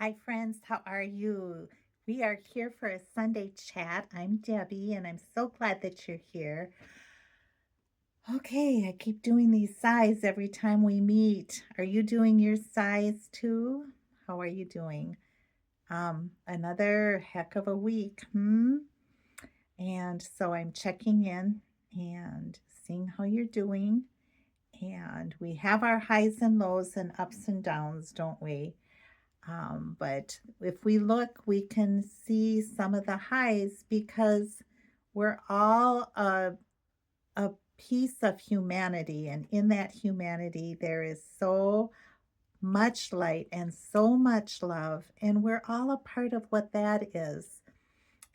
Hi, friends. How are you? We are here for a Sunday chat. I'm Debbie, and I'm so glad that you're here. Okay, I keep doing these sighs every time we meet. Are you doing your sighs too? How are you doing? Another heck of a week, hmm? And so I'm checking in and seeing how you're doing. And we have our highs and lows and ups and downs, don't we? But if we look, we can see some of the highs because we're all a piece of humanity. And in that humanity, there is so much light and so much love. And we're all a part of what that is.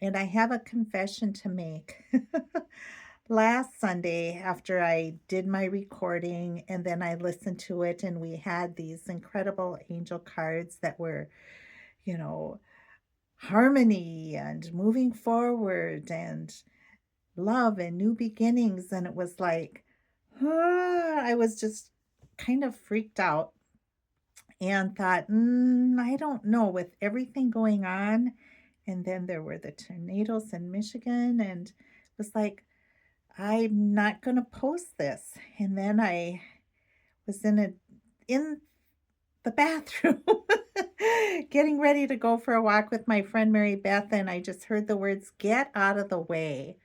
And I have a confession to make. Last Sunday, after I did my recording and then I listened to it, and we had these incredible angel cards that were, you know, harmony and moving forward and love and new beginnings. And it was like, I was just kind of freaked out and thought, I don't know, with everything going on. And then there were the tornadoes in Michigan, and it was like, I'm not going to post this. And then I was in the bathroom getting ready to go for a walk with my friend Mary Beth, and I just heard the words, get out of the way.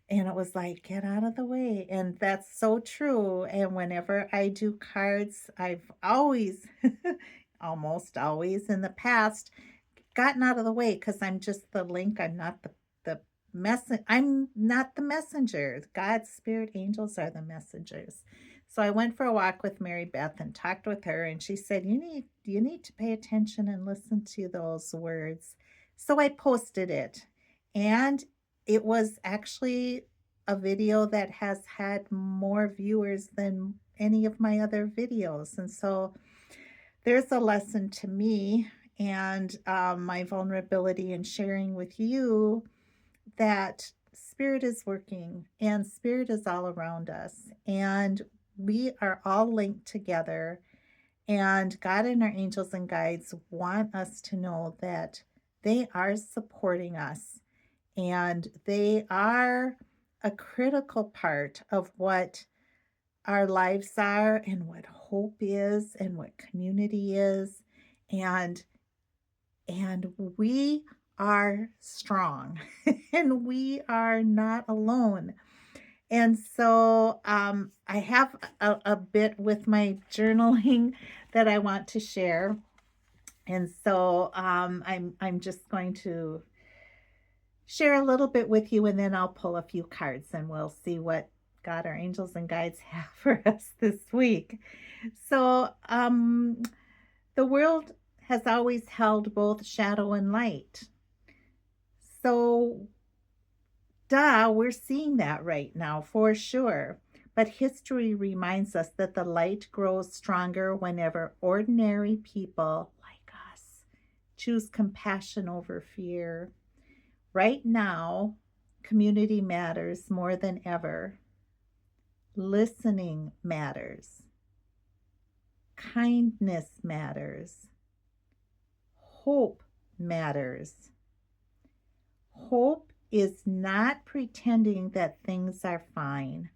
And it was like, get out of the way. And that's so true. And whenever I do cards, I've always, almost always in the past, gotten out of the way because I'm just the link. I'm not the I'm not the messenger. God's spirit angels are the messengers. So I went for a walk with Mary Beth and talked with her, and she said, you need to pay attention and listen to those words. So I posted it, and it was actually a video that has had more viewers than any of my other videos. And so there's a lesson to me, and my vulnerability in sharing with you that spirit is working and spirit is all around us, and we are all linked together, and God and our angels and guides want us to know that they are supporting us, and they are a critical part of what our lives are and what hope is and what community is, and we are strong and we are not alone. And so I have a bit with my journaling that I want to share. And so I'm just going to share a little bit with you, and then I'll pull a few cards and we'll see what God, our angels, and guides have for us this week. So the world has always held both shadow and light. So, duh, we're seeing that right now for sure. But history reminds us that the light grows stronger whenever ordinary people like us choose compassion over fear. Right now, community matters more than ever. Listening matters. Kindness matters. Hope matters. Hope is not pretending that things are fine.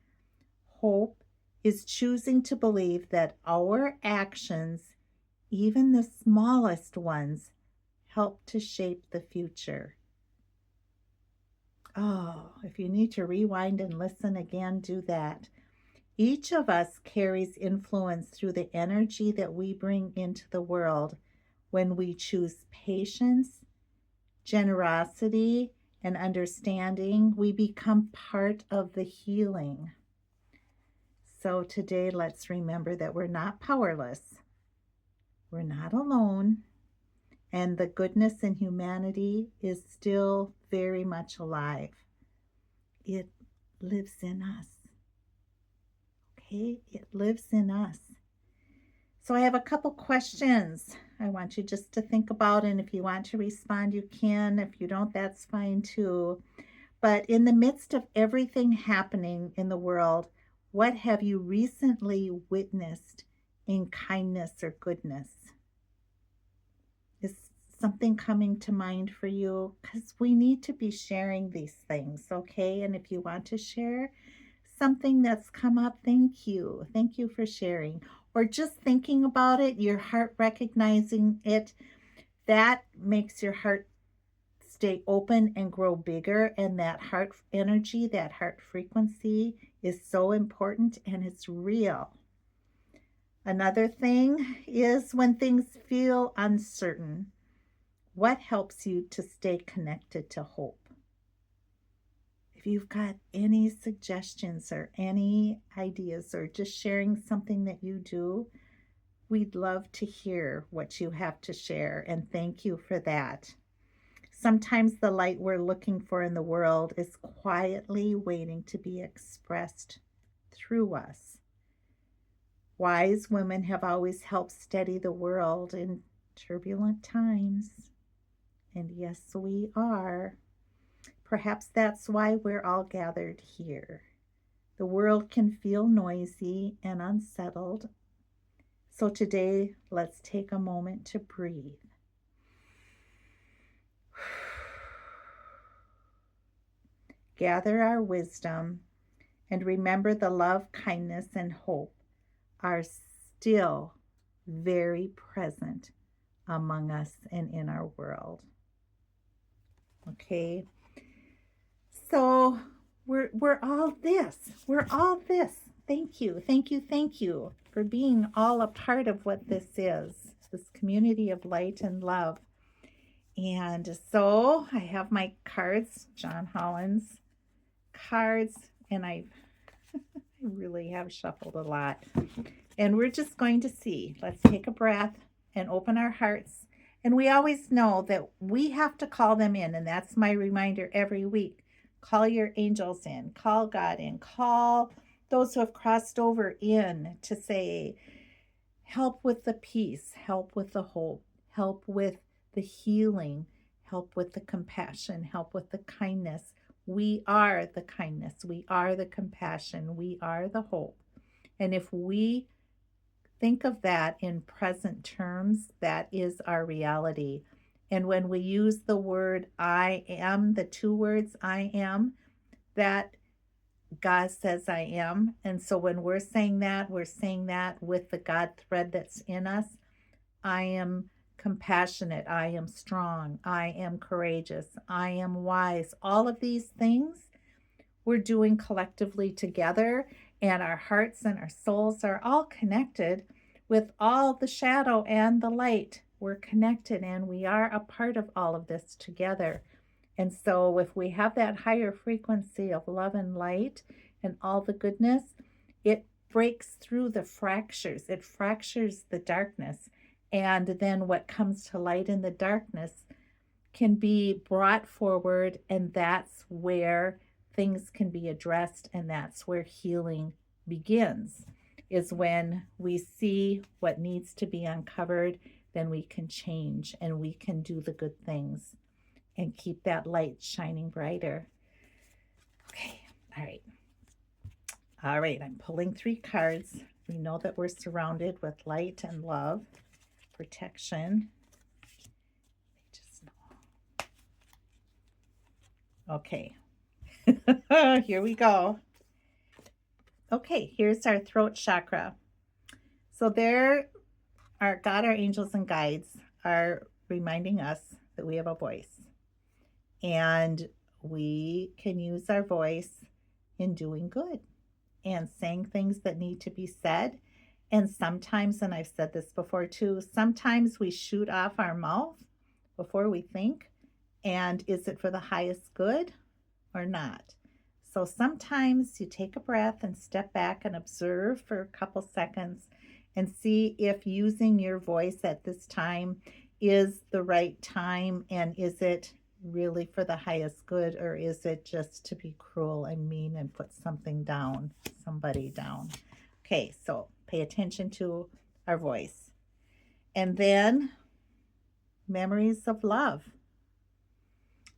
Hope is choosing to believe that our actions, even the smallest ones, help to shape the future. Oh, if you need to rewind and listen again, do that. Each of us carries influence through the energy that we bring into the world when we choose patience, generosity, and understanding. We become part of the healing. So today, let's remember that we're not powerless, we're not alone, and the goodness in humanity is still very much alive. It lives in us. Okay? It lives in us. So I have a couple questions I want you just to think about, and if you want to respond, you can. If you don't, that's fine too. But in the midst of everything happening in the world, what have you recently witnessed in kindness or goodness? something coming to mind for you? Because we need to be sharing these things, okay? And if you want to share something that's come up, thank you. Thank you for sharing. Or just thinking about it, your heart recognizing it, that makes your heart stay open and grow bigger. And that heart energy, that heart frequency is so important and it's real. Another thing is when things feel uncertain, what helps you to stay connected to hope? If you've got any suggestions or any ideas or just sharing something that you do, we'd love to hear what you have to share. And thank you for that. Sometimes the light we're looking for in the world is quietly waiting to be expressed through us. Wise women have always helped steady the world in turbulent times. And yes, we are. Perhaps that's why we're all gathered here. The world can feel noisy and unsettled. So today, let's take a moment to breathe. Gather our wisdom and remember the love, kindness, and hope are still very present among us and in our world. Okay? So we're all this. We're all this. Thank you. Thank you. Thank you for being all a part of what this is. This community of light and love. And so I have my cards, John Holland's cards, and I really have shuffled a lot. And we're just going to see. Let's take a breath and open our hearts. And we always know that we have to call them in. And that's my reminder every week. Call your angels in. Call God in. Call those who have crossed over in to say, help with the peace. Help with the hope. Help with the healing. Help with the compassion. Help with the kindness. We are the kindness. We are the compassion. We are the hope. And if we think of that in present terms, that is our reality. And when we use the word I am, the two words I am, that God says I am. And so when we're saying that with the God thread that's in us. I am compassionate. I am strong. I am courageous. I am wise. All of these things we're doing collectively together, and our hearts and our souls are all connected with all the shadow and the light. We're connected and we are a part of all of this together. And so if we have that higher frequency of love and light and all the goodness, it breaks through the fractures. It fractures the darkness. And then what comes to light in the darkness can be brought forward, and that's where things can be addressed, and that's where healing begins, is when we see what needs to be uncovered, then we can change and we can do the good things and keep that light shining brighter. Okay, all right, I'm pulling 3 cards. We know that we're surrounded with light and love, protection. Okay. Here we go. Okay, here's our throat chakra. So there our God, our angels and guides are reminding us that we have a voice. And we can use our voice in doing good and saying things that need to be said. And sometimes, and I've said this before too, sometimes we shoot off our mouth before we think. And is it for the highest good or not? So sometimes you take a breath and step back and observe for a couple seconds and see if using your voice at this time is the right time, and is it really for the highest good, or is it just to be cruel and mean and put somebody down. Okay, so pay attention to our voice. And then memories of love.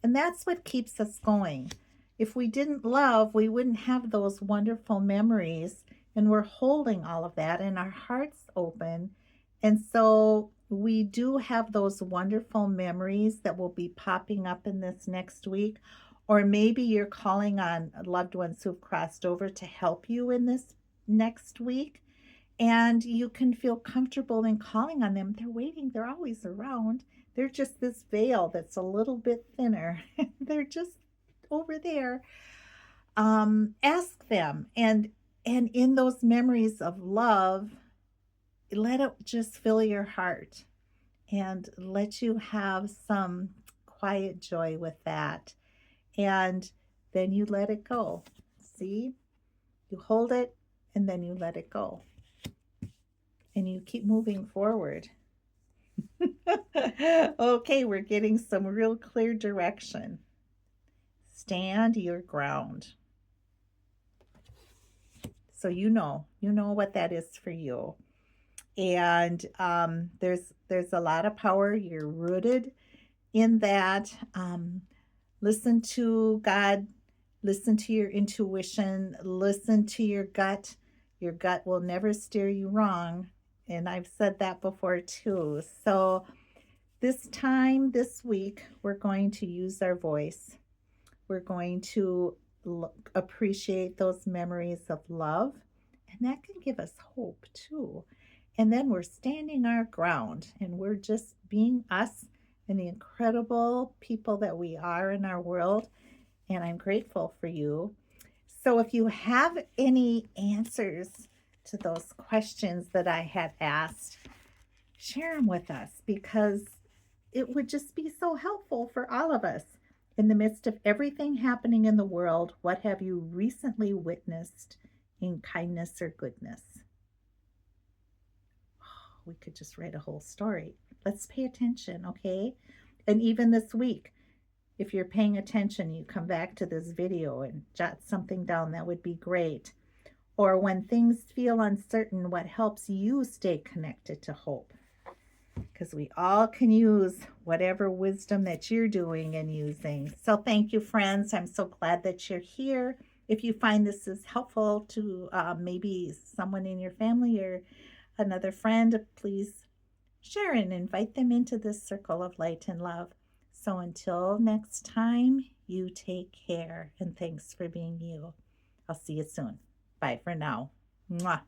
And that's what keeps us going. If we didn't love, we wouldn't have those wonderful memories, and we're holding all of that and our hearts open. And so we do have those wonderful memories that will be popping up in this next week. Or maybe you're calling on loved ones who've crossed over to help you in this next week. And you can feel comfortable in calling on them. They're waiting, they're always around. They're just this veil that's a little bit thinner. They're just over there. Ask them, and in those memories of love, let it just fill your heart and let you have some quiet joy with that. And then you let it go. See? You hold it and then you let it go. And you keep moving forward. Okay, we're getting some real clear direction. Stand your ground. So you know what that is for you. And there's a lot of power. You're rooted in that. Listen to God, listen to your intuition, listen to your gut. Your gut will never steer you wrong. And I've said that before too. So this time, this week, we're going to use our voice. We're going to appreciate those memories of love, and that can give us hope too. And then we're standing our ground and we're just being us and the incredible people that we are in our world. And I'm grateful for you. So if you have any answers to those questions that I had asked, share them with us, because it would just be so helpful for all of us. In the midst of everything happening in the world, what have you recently witnessed in kindness or goodness? Oh, we could just write a whole story. Let's pay attention, okay? And even this week, if you're paying attention, you come back to this video and jot something down, that would be great. Or when things feel uncertain, what helps you stay connected to hope? Because we all can use whatever wisdom that you're doing and using. So thank you, friends. I'm so glad that you're here. If you find this is helpful to maybe someone in your family or another friend, please share and invite them into this circle of light and love. So until next time, you take care, and thanks for being you. I'll see you soon. Bye for now. Mwah.